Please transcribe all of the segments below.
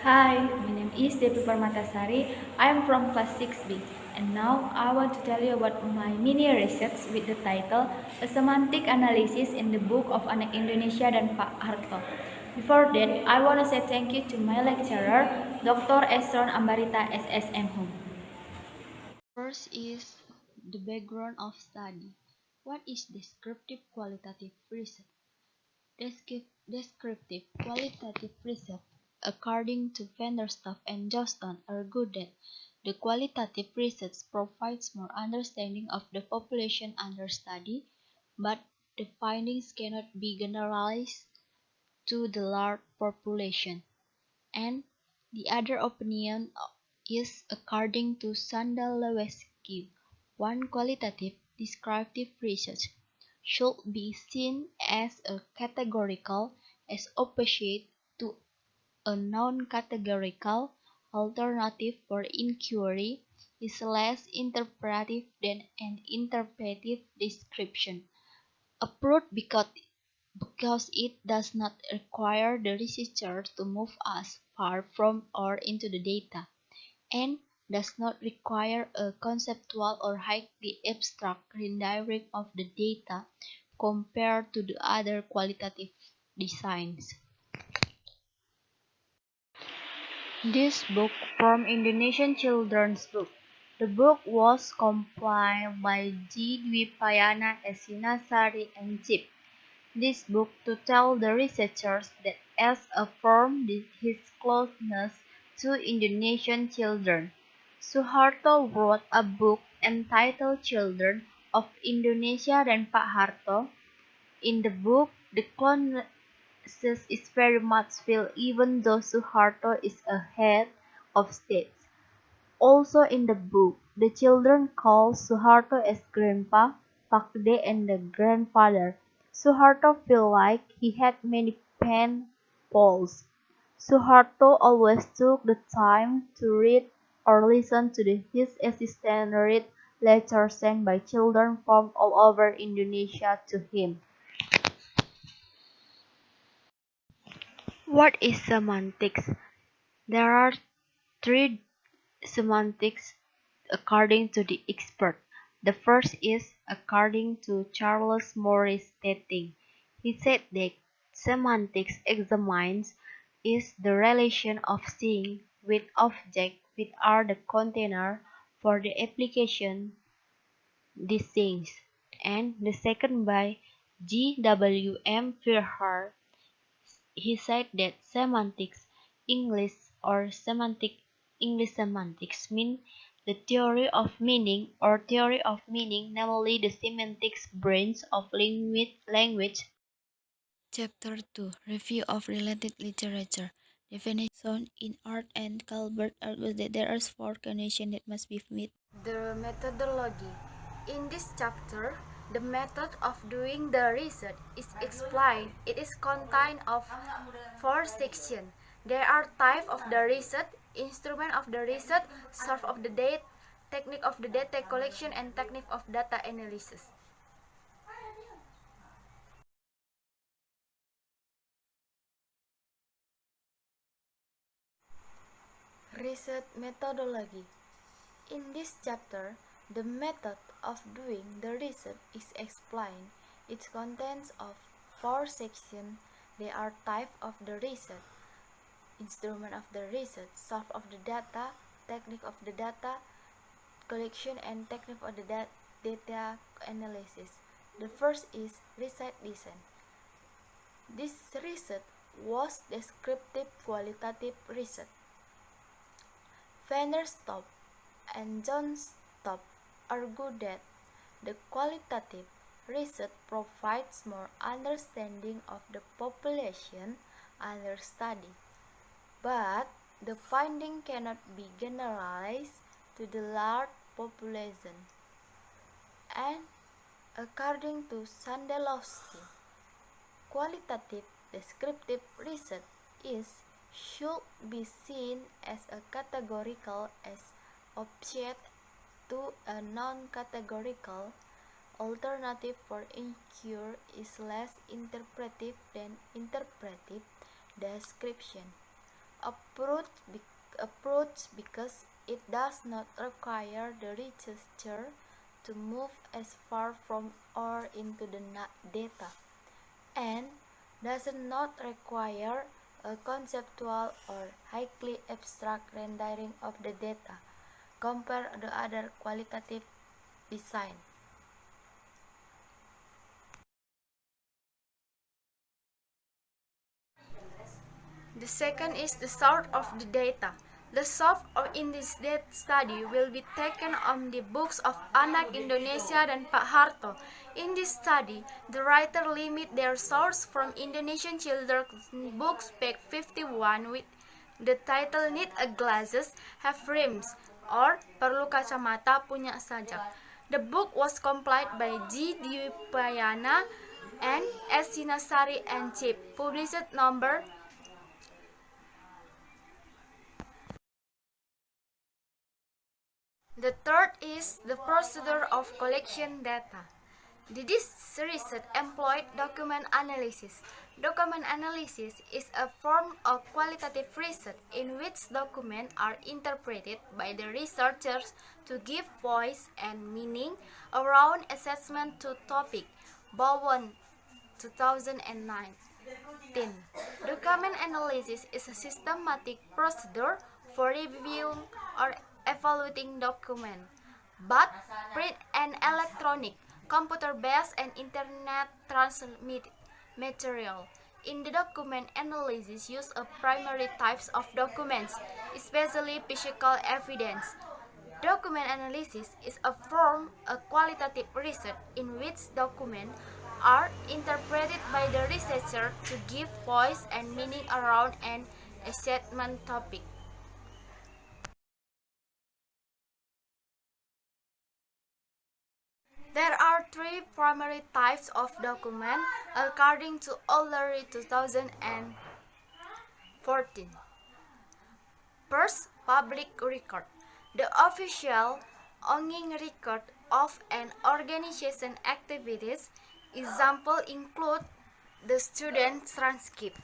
Hi, my name is Devi Permatasari. I am from class 6B, and now I want to tell you about my mini research with the title A Semantic Analysis in the Book of Anak Indonesia dan Pak Harto. Before that, I want to say thank you to my lecturer, Dr. Esron Ambarita SSM Home. First is the background of study. What is descriptive qualitative research? Descriptive qualitative research, according to Vanderstaff and Johnston, argued that the qualitative research provides more understanding of the population under study, but the findings cannot be generalized to the large population. And the other opinion is according to Sandalewski, one qualitative descriptive research should be seen as a categorical as opposite to a non-categorical alternative for inquiry is less interpretive than an interpretive description. Approved because it does not require the researcher to move us far from or into the data, and does not require a conceptual or highly abstract rendering of the data compared to the other qualitative designs. This book from Indonesian Children's Book. The book was compiled by G. Dwipayana, Esinasari, and Chip. This book to tell the researchers that as affirmed his closeness to Indonesian children. Suharto wrote a book entitled Children of Indonesia dan Pak Harto. In the book, the closeness is very much felt even though Suharto is a head of state. Also in the book, the children call Suharto as Grandpa, Pakde, and the grandfather. Suharto felt like he had many pen pals. Suharto always took the time to read or listen to his assistant read letters sent by children from all over Indonesia to him. What is semantics? There are three semantics according to the expert. The first is according to Charles Morris stating. He said that semantics examines is the relation of seeing with object which are the container for the application these things. And the second by G. W. M. Firhar. He said that semantics English or semantic English semantics mean the theory of meaning or theory of meaning, namely the semantics branch of language. Chapter 2 Review of Related Literature. Definition in Art and Calvert argues that there are four conditions that must be met. The methodology. In this chapter, the method of doing the research is explained. It is contained of four sections. There are type of the research, instrument of the research, source of the data, technique of the data collection, and technique of data analysis. Research methodology. In this chapter, the method of doing the research is explained. It contains of four sections. They are type of the research, instrument of the research, source of the data, technique of the data collection, and technique of the data analysis. The first is research design. This research was descriptive qualitative research. Vanderstoep and Johnston argue that the qualitative research provides more understanding of the population under study, but the finding cannot be generalized to the large population. And according to Sandalowski, qualitative descriptive research should be seen as a categorical as opposite to a non-categorical alternative for inquiry is less interpretive than interpretive description. approach because it does not require the researcher to move as far from or into the data, and does not require a conceptual or highly abstract rendering of the data compared to other qualitative design. The second is the source of the data. The source in this study will be taken on the books of Anak Indonesia dan Pak Harto. In this study, the writer limit their source from Indonesian children's books page 51 with the title Need a Glasses, Have Rims, or Perlu Kacamata, Punya Sajak. The book was compiled by G. Dwipayana and S. Sinasari and Chip, published number. The third is the procedure of collection data. This research employed document analysis. Document analysis is a form of qualitative research in which documents are interpreted by the researchers to give voice and meaning around assessment to topic. Bowen, 2009. Document analysis is a systematic procedure for reviewing or evaluating documents, both print and electronic, computer-based and internet transmitted material. In the document analysis use of primary types of documents, especially physical evidence. Document analysis is a form of qualitative research in which documents are interpreted by the researcher to give voice and meaning around an assessment topic. There are three primary types of document according to O'Leary 2014. First, public record. The official ongoing record of an organization activities. Example include the student transcript,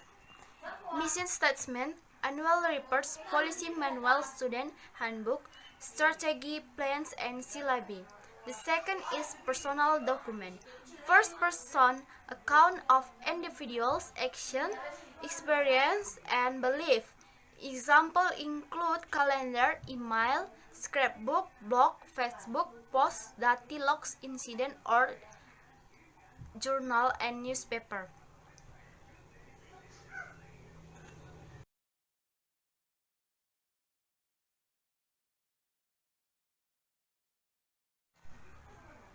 mission statement, annual reports, policy manual, student handbook, strategy plans, and syllabi. The second is personal document. First person account of individuals' action, experience, and belief. Example include calendar, email, scrapbook, blog, Facebook post, dati logs, incident, or journal and newspaper.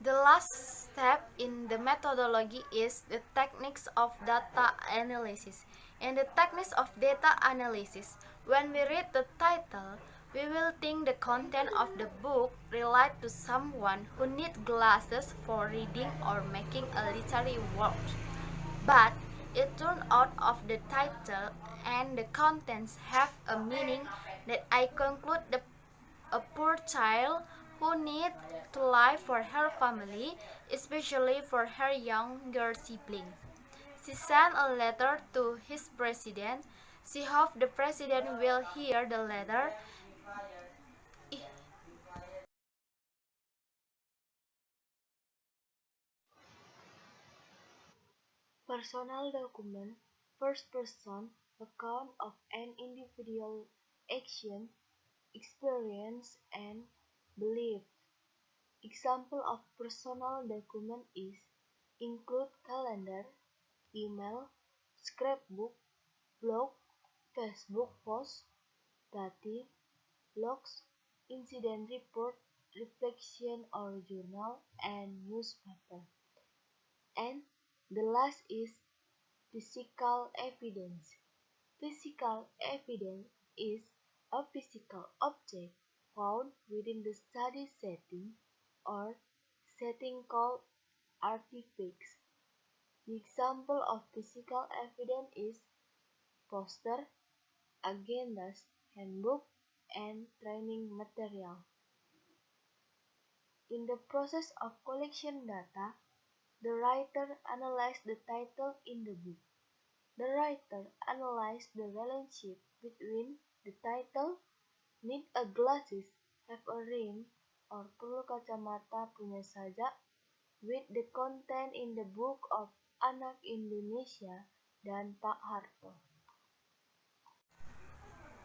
The last step in the methodology is the techniques of data analysis. In the techniques of data analysis, when we read the title, we will think the content of the book relate to someone who needs glasses for reading or making a literary work. But it turns out of the title and the contents have a meaning that I conclude a poor child who needs to live for her family, especially for her younger sibling. She sent a letter to his president. She hopes the president will hear the letter. Personal document, first person account of an individual action, experience, and belief. Example of personal document is include calendar, email, scrapbook, blog, Facebook post, dati, logs, incident report, reflection or journal, and newspaper. And the last is physical evidence. Physical evidence is a physical object found within the study setting or setting called artifacts. The example of physical evidence is poster, agendas, handbook, and training material. In the process of collection data, the writer analyzed the title in the book. The writer analyzed the relationship between the title, need a glasses, have a ring, or perlu kacamata punya sajak, with the content in the book of Anak Indonesia dan Pak Harto.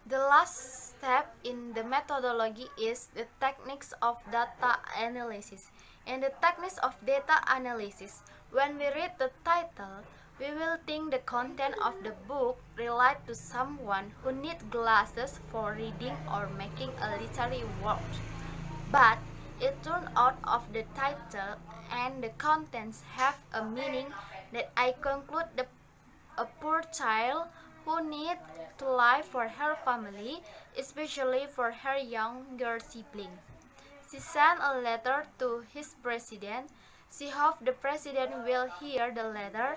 The last step in the methodology is the techniques of data analysis. In the techniques of data analysis, when we read the title, we will think the content of the book relate to someone who needs glasses for reading or making a literary work. But it turns out of the title and the contents have a meaning that I conclude a poor child who needs to live for her family, especially for her younger sibling. She sent a letter to his president. She hopes the president will hear the letter